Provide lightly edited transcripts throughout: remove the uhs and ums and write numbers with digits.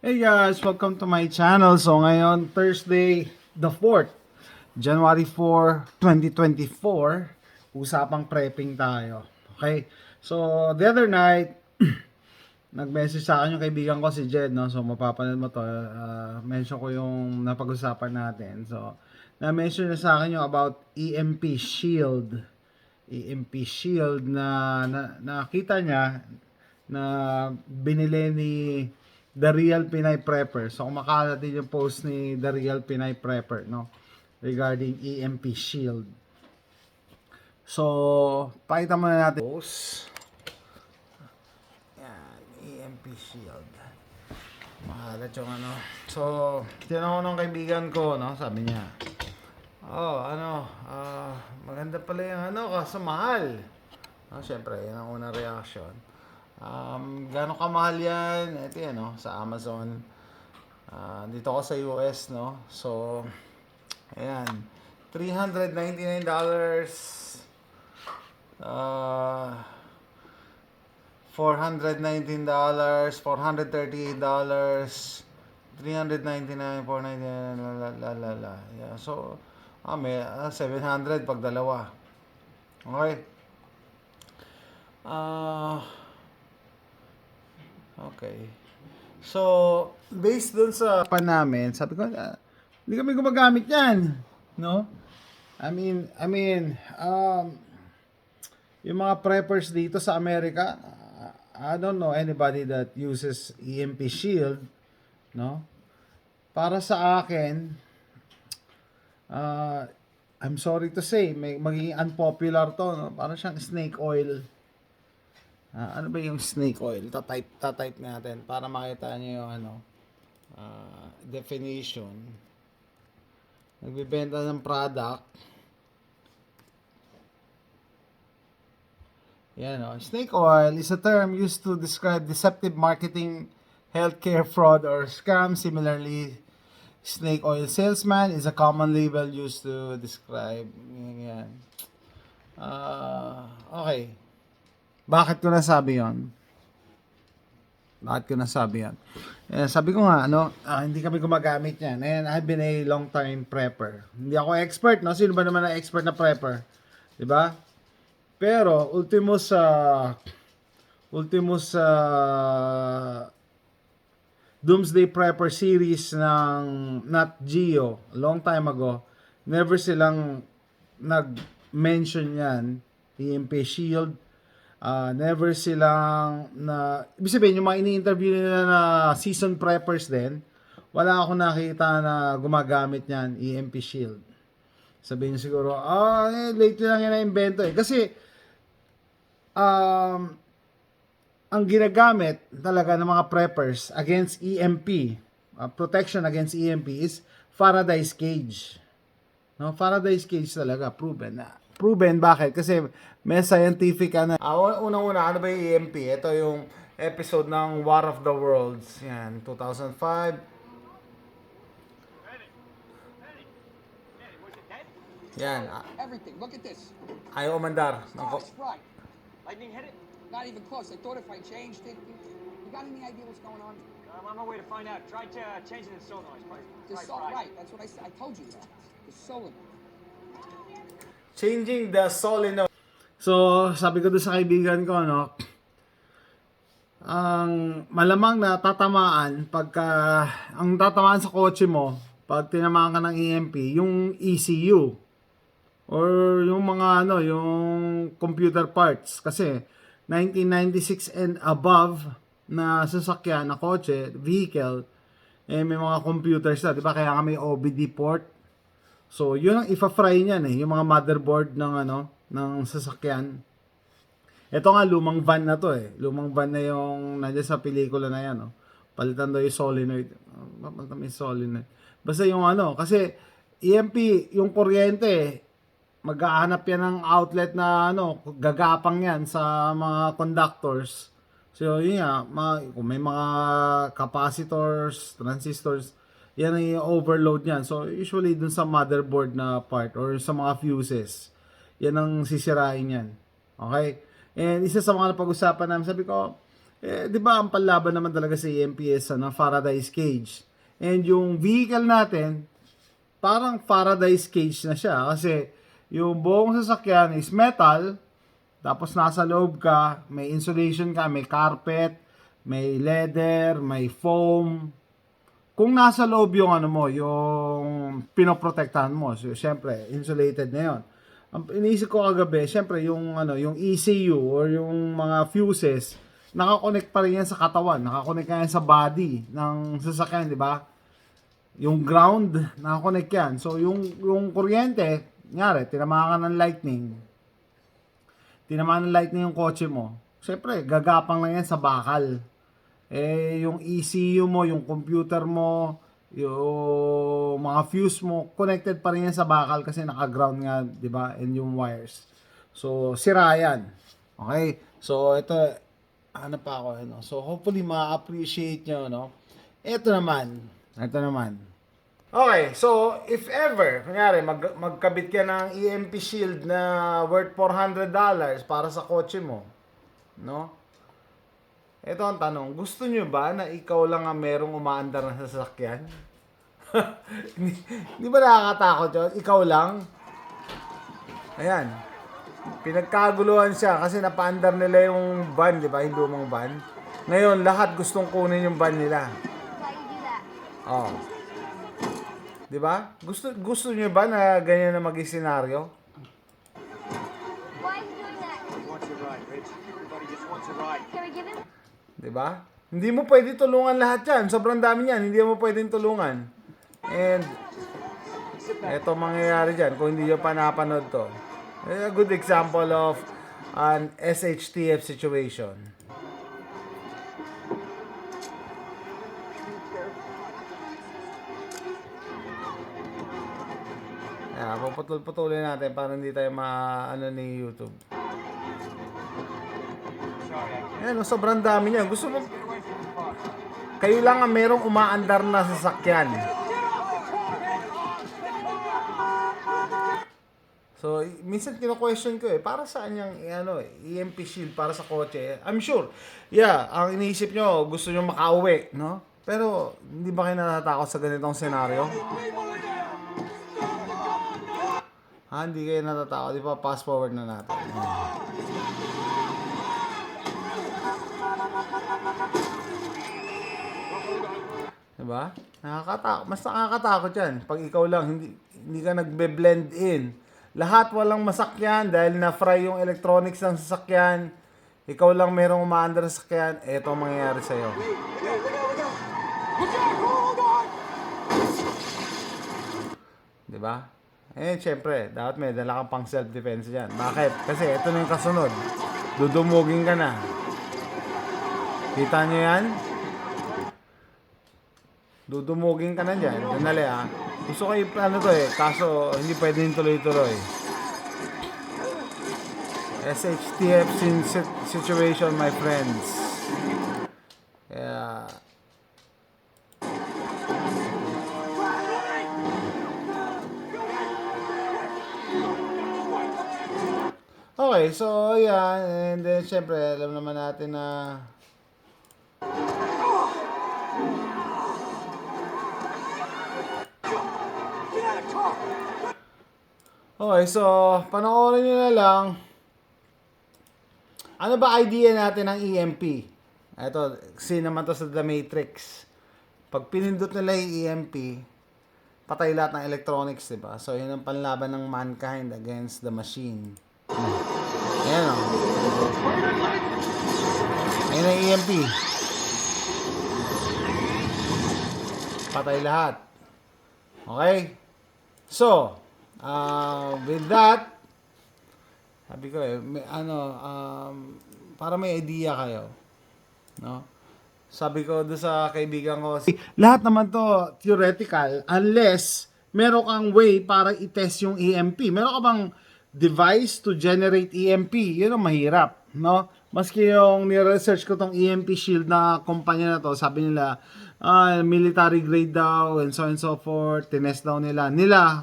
Hey guys, welcome to my channel. So ngayon, Thursday the 4th, January 4, 2024, usapang prepping tayo. Okay? So the other night, nag-message sa akin yung kaibigan ko si Jed, no? So mapapanood mo to, mention ko yung napag-usapan natin. So na-mention niya sa akin yung about EMP Shield. EMP Shield na nakita niya na binili ni The Real Pinay Prepper. So kumakalat din yung post ni The Real Pinay Prepper, no, regarding EMP Shield. So pakita muna natin post. Yan, EMP Shield. Makalat yung ano. So tinanong ng kaibigan ko, no, sabi niya, maganda pala yung ano, kaso mahal. Siyempre, yan ang unang reaction. Gano'ng kamahal yan? Ito yan, no, sa Amazon. Dito ako sa US, no. So, ayan. $399. $419. $438. $399, $499, yeah. So, may 700 pag dalawa. Okay. Okay. So, based dun sa namin, sabi ko, hindi kami gumagamit yan, no? Yung mga preppers dito sa Amerika, I don't know anybody that uses EMP Shield, no? Para sa akin, I'm sorry to say, magiging unpopular to, no? Parang siyang snake oil. Ano ba yung snake oil? Tatype natin para makita niyo yung definition. Nagbebenta ng product. Yan, no? Snake oil is a term used to describe deceptive marketing, healthcare fraud, or scam. Similarly, snake oil salesman is a common label used to describe. Yan. Okay. Bakit ko nasabi yon? Sabi ko nga, hindi kami gumagamit yan. And I've been a long time prepper. Hindi ako expert, no? Sino ba naman ang expert na prepper? Diba? Pero, ultimo sa Doomsday Prepper series ng Nat Geo, long time ago, never silang nag-mention yan, EMP Shield. Never silang ibig sabihin, yung mga ini-interview nila na season preppers din, wala akong nakita na gumagamit yan, EMP Shield. Sabihin nyo siguro, late lang yan na-invento eh. Kasi, ang ginagamit talaga ng mga preppers against EMP, protection against EMP is Faraday's cage. No, Faraday's cage talaga, proven na. Proven, bakit? Kasi may scientific unang-una, ano ba yung EMP? Ito yung episode ng War of the Worlds. Yan, 2005. Yan. Everything. Look at this. Ayaw umandar. Stars, right. Lightning hit it? Not even close. I thought if I changed it, you got any idea what's going on? I'm on my way to find out. Try changing the solenoid. Right. That's what I said. I told you that. The solenoid. Changing the solenoid. So, sabi ko doon sa kaibigan ko, no, ang malamang na tatamaan pagka, ang tatamaan sa kotse mo, pag tinamaan ka ng EMP, yung ECU, or yung mga, yung computer parts. Kasi, 1996 and above na sasakyan, na kotse, vehicle, may mga computers na, di ba? Kaya nga may OBD port. So, yun ang ifa-fry niyan yung mga motherboard ng sasakyan. Ito nga, lumang van na to Lumang van na yung nandiyan sa pelikula na yan, Palitan daw yung solenoid. Palitan may solenoid. Basta yung kasi EMP, yung kuryente, mag-aanap yan ng outlet na gagapang yan sa mga conductors. So, yun nga, kung may mga capacitors, transistors, yan ang overload niyan. So, usually dun sa motherboard na part or sa mga fuses, yan ang sisirain yan. Okay? And isa sa mga napag-usapan namin, sabi ko, Di ba ang panlaban naman talaga sa EMP is Faraday's cage. And yung vehicle natin, parang Faraday's cage na siya. Kasi yung buong sasakyan is metal, tapos nasa loob ka, may insulation ka, may carpet, may leather, may foam. Kung nasa loob yung yung pinoprotektahan mo, so syempre insulated na 'yon. Ang iniisip ko kagabi, syempre yung ECU or yung mga fuses, nakakonect pa rin yan sa katawan, nakakonect yan sa body ng sasakyan, di ba? Yung ground, nakakonect yan. So yung kuryente, nyari, tinamaan ka ng lightning yung kotse mo, syempre gagapang lang yan sa bakal. Yung ECU mo, yung computer mo, yung mga fuse mo, connected pa rin yan sa bakal kasi naka-ground nga, di ba? And yung wires. So, sira yan. Okay? So, ito, pa ako, So, hopefully, ma-appreciate nyo, Ito naman. Okay, so, if ever, kunyari, magkabit ka ng EMP shield na worth $400 para sa kotse mo, Ito ang tanong, gusto nyo ba na ikaw lang ang merong umaandar na sasakyan? Di ba nakakatakot yun? Ikaw lang? Ayan. Pinagkaguluhan siya kasi napaandar nila yung van, di ba? Yung lumang van. Ngayon, lahat gustong kunin yung van nila. Oh. Di ba? Gusto nyo ba na ganyan na maging senaryo? Why are you doing that? Wants a ride, Rich. Everybody just wants a ride. Can we give him? Diba? Hindi mo pwede tulungan lahat yan. Sobrang dami yan. Hindi mo pwedeng tulungan. And, eto mangyayari dyan kung hindi nyo pa napanood to. A good example of an SHTF situation. Puputol-putulin natin para hindi tayo ni YouTube. Ayan, sobrang dami niyan. Gusto mo, kayo lang ang merong umaandar na sasakyan. So, minsan kino-question ko para saan yung EMP shield para sa kotse? I'm sure, ang iniisip nyo, gusto nyo makauwi, Pero, hindi ba kayo natatakot sa ganitong senaryo? Hindi kayo natatakot. Di ba, fast forward na natin. Diba? Mas nakakatakot yan. Pag ikaw lang, hindi ka nagbe-blend in. Lahat walang masakyan dahil na-fry yung electronics ng sasakyan. Ikaw lang merong umaandar sa sasakyan. Eto ang mangyayari sa'yo. Diba? Syempre, dapat may dala kang pang self-defense dyan. Bakit? Kasi ito na yung kasunod. Dudumugin ka na. Kita nyo yan? Dudumugin ka na dyan. Danali Gusto ko kaso hindi pwedeng tuloy-tuloy. SHTF situation, my friends. Kaya, okay, so and then syempre alam naman natin na okay, so panoorin nyo na lang. Ano ba idea natin ng EMP? Ito, scene naman to sa The Matrix. Pag pinindot nila yung EMP, patay lahat ng electronics, diba? So, yun ang panlaban ng mankind against the machine. Ayan Ayan ang EMP. Patay lahat. Okay? So, with that, sabi ko para may idea kayo, Sabi ko doon sa kaibigan ko, lahat naman to theoretical unless meron kang way para i-test yung EMP. Meron ka bang device to generate EMP? Yun ang mahirap, Maski yung ni-research ko tong EMP shield na kumpanya na to, sabi nila, military grade daw, and so forth, tinest daw nila,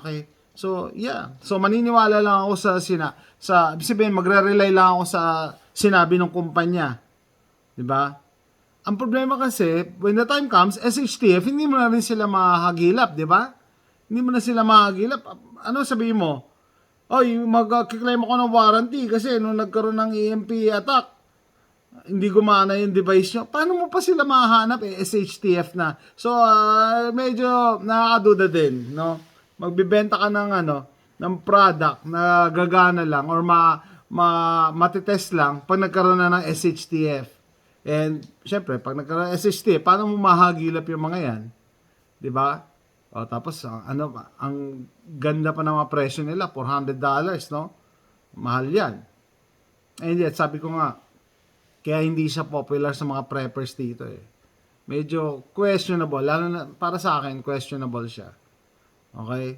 okay? So, so maniniwala lang ako sa sabihin, magre-rely lang ako sa sinabi ng kumpanya. 'Di ba? ang problema kasi, when the time comes, SHTF, hindi mo na rin sila mahagilap, di ba? Hindi mo na sila mahagilap. Ano sabihin mo? Oy, mag-claim ako ng warranty kasi nung nagkaroon ng EMP attack, hindi gumana yung device nyo. Paano mo pa sila mahanap? SHTF na. So, medyo nakakaduda din, no? Magbibenta ka ng product na gagana lang or matitest lang pag nagkaroon na ng SHTF. And, syempre, pag nagkaroon ng SHTF, paano mo mahagilap yung mga yan? 'Di ba? O, tapos, ang ganda pa ng mga presyo nila, $400, no? Mahal yan. And yet, sabi ko nga, kaya hindi siya popular sa mga preppers dito eh. Medyo questionable, lalo na para sa akin, questionable siya. Okay?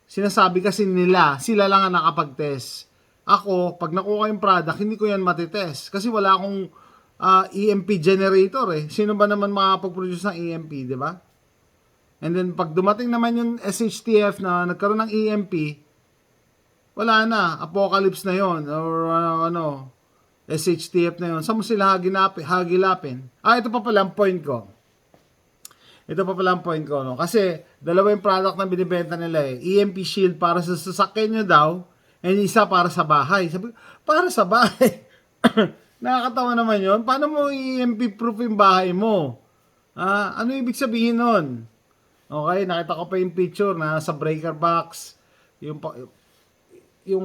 Sinasabi kasi nila, sila lang ang nakapag-test. Ako, pag nakuha yung product, hindi ko yan matitest. Kasi wala akong EMP generator eh. Sino ba naman makapag-produce ng EMP, di ba? And then, pag dumating naman yung SHTF na nagkaroon ng EMP, wala na. Apocalypse na yon or SHTF na yon. Saan mo sila hagilapin? Ito pa pala ang point ko. No? Kasi, dalawa yung product na binibenta nila eh. EMP shield para sa sasakyan nyo daw, and isa para sa bahay. Sabi, para sa bahay? Nakakatawa naman yon. Paano mo EMP proof yung bahay mo? Ano ibig sabihin nun? Okay, nakita ko pa yung picture na sa breaker box, yung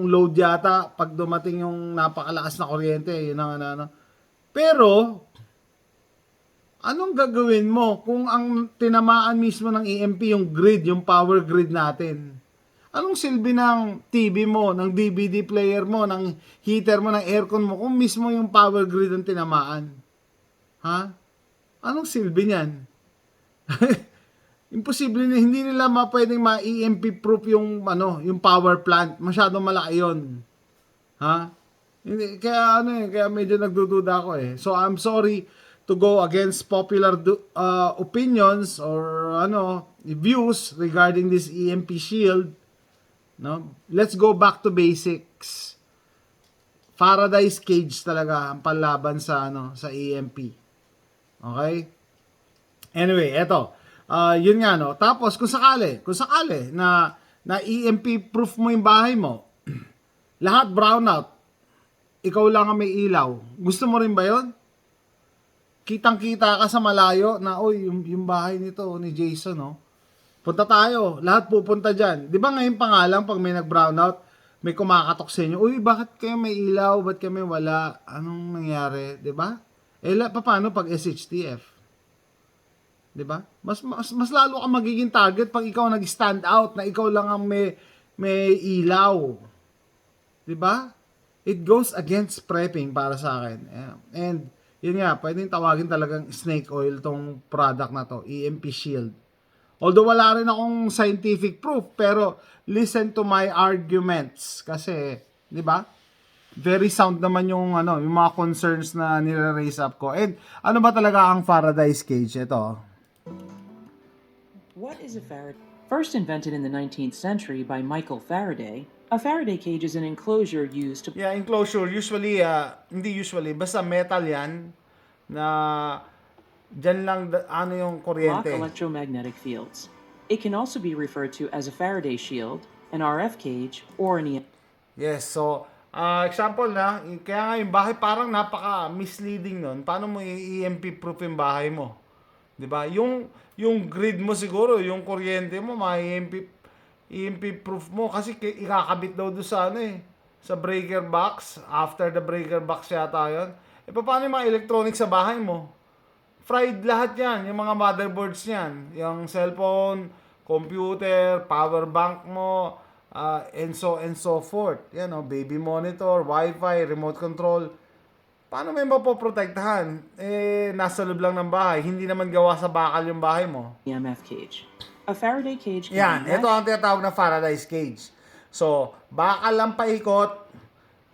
load yata, pag dumating yung napakalakas na kuryente, yun ang Pero, anong gagawin mo kung ang tinamaan mismo ng EMP yung grid, yung power grid natin? Anong silbi ng TV mo, ng DVD player mo, ng heater mo, ng aircon mo, kung mismo yung power grid ang tinamaan? Ha? Anong silbi niyan? Imposible na hindi nila pwedeng ma-EMP proof yung yung power plant. Masyadong malaki 'yon. Ha? Hindi kaya medyo nagdududa ako eh. So I'm sorry to go against popular opinions or views regarding this EMP shield. No? Let's go back to basics. Faraday's cage talaga ang panlaban sa sa EMP. Okay? Anyway, eto. Yun nga no. Tapos kung sakali na EMP proof mo yung bahay mo, lahat brownout, ikaw lang ang may ilaw. Gusto mo rin ba yun? Kitang-kita ka sa malayo na, yung bahay nito ni Jason, no? Punta tayo, lahat pupunta dyan. Di ba ngayon pa nga lang, pag may nag-brownout, may kumakatok sa inyo, bakit kayo may ilaw? Ba't kayo may wala? Anong nangyari? Di ba? Paano pag SHTF? 'Di ba? Mas lalo kang magiging target pag ikaw nag-stand out na ikaw lang ang may ilaw. 'Di ba? It goes against prepping para sa akin. And yun nga, pwedeng tawagin talagang snake oil tong product na to, EMP shield. Although wala rin akong scientific proof, pero listen to my arguments kasi, 'di ba? Very sound naman yung yung mga concerns na nire-raise up ko. And ano ba talaga ang Faraday's cage? Ito. What is a Faraday? First invented in the 19th century by Michael Faraday, a Faraday cage is an enclosure used to Yeah, enclosure. Usually, hindi usually, basta metal yan na dyan lang yung block kuryente. electromagnetic fields. It can also be referred to as a Faraday shield, an RF cage, or an EMP. Yes, so, example na, kaya nga yung bahay parang napaka-misleading nun. Paano mo i-EMP proof yung bahay mo? 'Di ba? Yung grid mo siguro, yung kuryente mo, EMP proof mo kasi ikakabit daw doon sa sa breaker box, after the breaker box yata 'yon. Paano yung mga electronics sa bahay mo? Fried lahat 'yan, yung mga motherboards niyan, yung cellphone, computer, power bank mo, and so forth. Yan baby monitor, wifi, remote control. Paano may mapoprotektahan? Nasa loob lang ng bahay. Hindi naman gawa sa bakal yung bahay mo. EMF cage. A Faraday cage can Yan, be ito ang tinatawag na Faraday's cage. So, bakal lang paikot,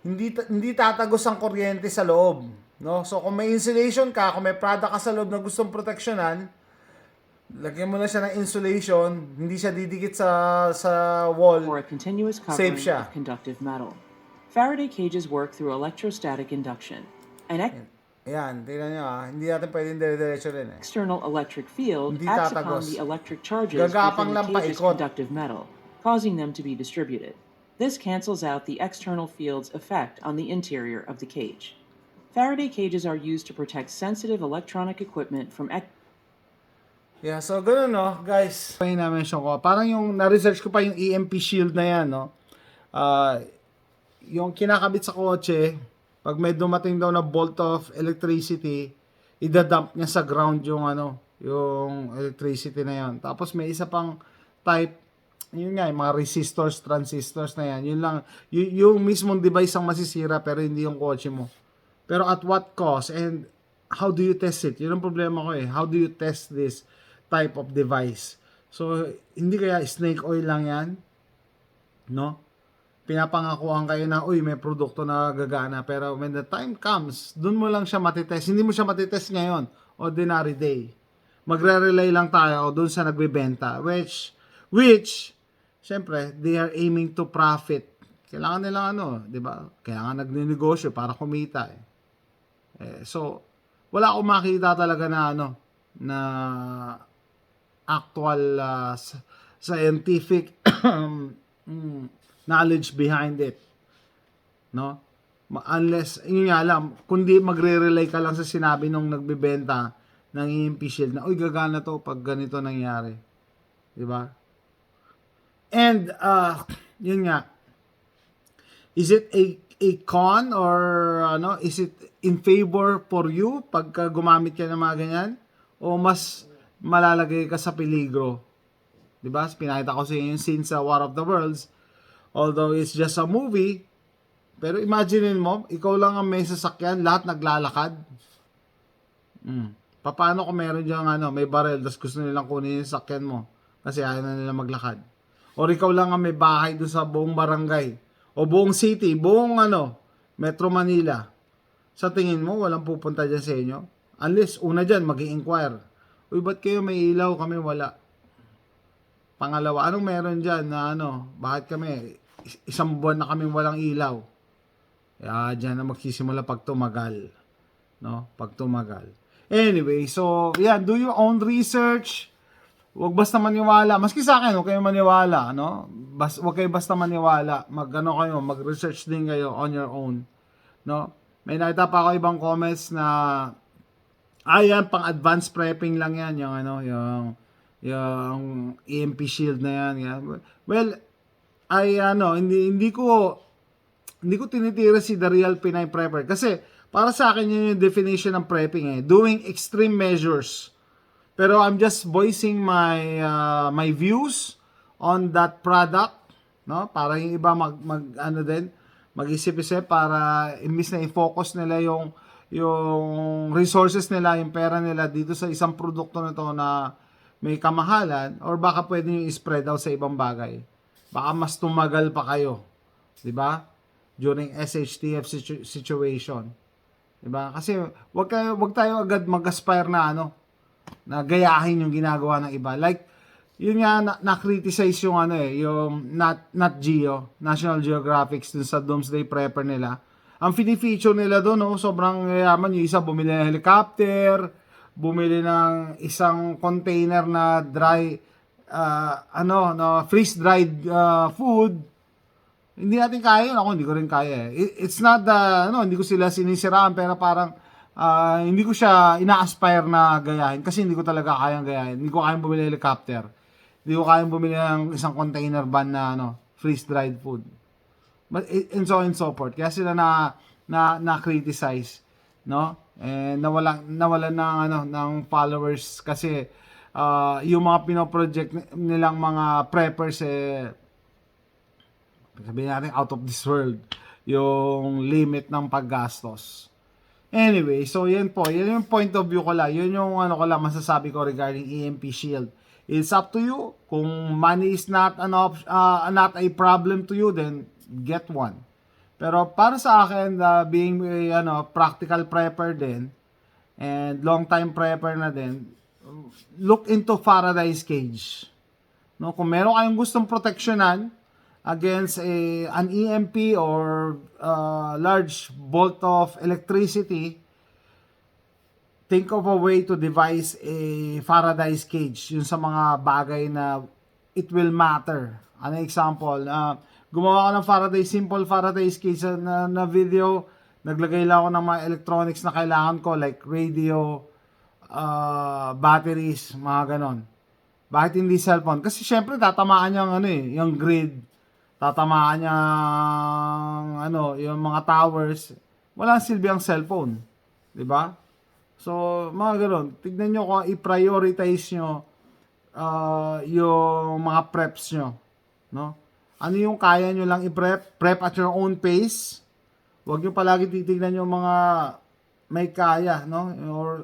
hindi tatagos ang kuryente sa loob. No? So, kung may insulation ka, kung may product ka sa loob na gustong proteksyonan, lagyan mo na siya ng insulation, hindi siya didikit sa wall. or a continuous Safe covering siya. of conductive metal. Faraday cages work through electrostatic induction. Ayan, tingnan nyo hindi natin pwedeng dire-diretso rin eh. external electric field Hindi acts upon tatagos. the electric charges Gagapang within the lang cage's paikot. conductive metal, causing them to be distributed. This cancels out the external field's effect on the interior of the cage. Faraday cages are used to protect sensitive electronic equipment from Yeah, so ganun no, guys. Yung na-mention ko, parang yung na-research ko pa yung EMP shield na yan, no. Yung kinakabit sa kotse, pag may dumating daw na bolt of electricity, idadump niya sa ground yung yung electricity na yan. Tapos may isa pang type, yun nga, yung mga resistors, transistors na yan. Yun lang, yung mismong device ang masisira pero hindi yung kotse mo. Pero at what cost and how do you test it? Yun ang problema ko eh. How do you test this type of device? So, hindi kaya snake oil lang yan? No? Pinapangakuan kayo na, uy, may produkto na gagana. Pero when the time comes, dun mo lang siya matitest. Hindi mo siya matitest ngayon. Ordinary day. Magre-rely lang tayo dun sa nagbebenta. Which, syempre, they are aiming to profit. Kailangan nilang di ba? Kailangan nagninegosyo para kumita eh. So, wala akong makita talaga na na actual scientific knowledge behind it. No? Unless, yun nga alam, kundi magre-rely ka lang sa sinabi nung nagbebenta ng EMP shield na, uy, gagana to pag ganito nangyari. Diba? And, yun nga, is it a con or is it in favor for you pagka gumamit ka ng mga ganyan? O mas malalagay ka sa peligro? Diba? Pinakita ko sa inyo yung scene sa War of the Worlds. Although it's just a movie, pero imaginein mo, ikaw lang ang may sasakyan, lahat naglalakad. Paano kung meron dyan may barel, tapos gusto nilang kunin yung sasakyan mo kasi ayaw na nila maglakad? Or ikaw lang ang may bahay doon sa buong barangay o buong city, buong Metro Manila. Sa tingin mo, walang pupunta dyan sa inyo? Unless, una dyan, mag-i-inquire. Uy, ba't kayo may ilaw, kami wala? Pangalawa, anong meron dyan na bakit kami, isang buwan na kami walang ilaw? Kaya dyan na magsisimula pag tumagal. No? Pag tumagal. Anyway, so, yan, do your own research. Huwag basta maniwala. Maski sa akin, huwag kayo maniwala, no? Huwag kayo basta maniwala. Kayo, mag-research din kayo on your own. No? May nakita pa ako ibang comments na, yan, pang advanced prepping lang yan, yung EMP shield na yan. Well, hindi ko tinitira si The Real Pinay Prepper kasi para sa akin yun yung definition ng prepping doing extreme measures. Pero I'm just voicing my views on that product, no? Para yung iba mag-isip-isip para imbis na i-focus nila yung resources nila, yung pera nila dito sa isang produkto na to na may kamahalan, or baka pwede nyo i-spread out sa ibang bagay. Baka mas tumagal pa kayo. Diba? During SHTF situation. Diba? Kasi wag tayo agad mag-aspire na na gayahin yung ginagawa ng iba. Like, yun nga, na-criticize yung yung Nat Geo, National Geographic dun sa Doomsday Prepper nila. Ang feature nila doon, sobrang yaman. Yung isa bumili ng helicopter, bumili ng isang container na dry, freeze-dried food. Hindi natin kaya yun. Ako, hindi ko rin kaya It's not hindi ko sila sinisiraan, pero parang, hindi ko siya ina-aspire na gayahin kasi hindi ko talaga kayang gayahin. Hindi ko kayang bumili ng helicopter. Hindi ko kayang bumili ng isang container van na freeze-dried food. But and so on and so forth. Kaya sila na criticize, no? And nawalan ng followers kasi yung mga pinoproject nilang mga preppers sabihin natin out of this world yung limit ng paggastos. Anyway, so yan yung point of view ko lang. Yun yung ko lang masasabi ko regarding EMP shield. It's up to you. Kung money is not not a problem to you, then get one. Pero para sa akin, being a practical prepper din and long time prepper na din, look into Faraday's cage. No, kung meron kayong gustong proteksyonan against an EMP or large bolt of electricity, think of a way to devise a Faraday's cage, yun sa mga bagay na it will matter. Ano example? Gumawa ko ng simple Faraday's cage na video. Naglagay lang ako ng mga electronics na kailangan ko, like radio, batteries, mga ganon. Bakit hindi cellphone? Kasi syempre tatamaan niya yung grid, tatamaan niya yung mga towers. Walang silbi ang cellphone, 'di ba? So, mga ganon. Tignan niyo kung i-prioritize niyo yung mga preps niyo, no? Ano yung kaya niyo lang i-prep at your own pace. Huwag niyo palagi titignan yung mga may kaya, no?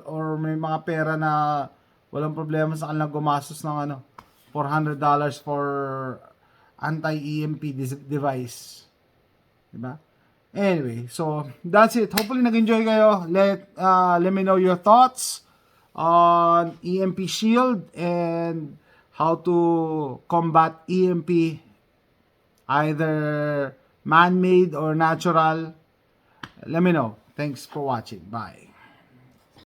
Or may mga pera na walang problema sa kanila gumastos ng $400 for anti-EMP device. Diba? Anyway, so that's it. Hopefully nag-enjoy kayo. Let me know your thoughts on EMP shield and how to combat EMP, either man-made or natural. Let me know. Thanks for watching. Bye.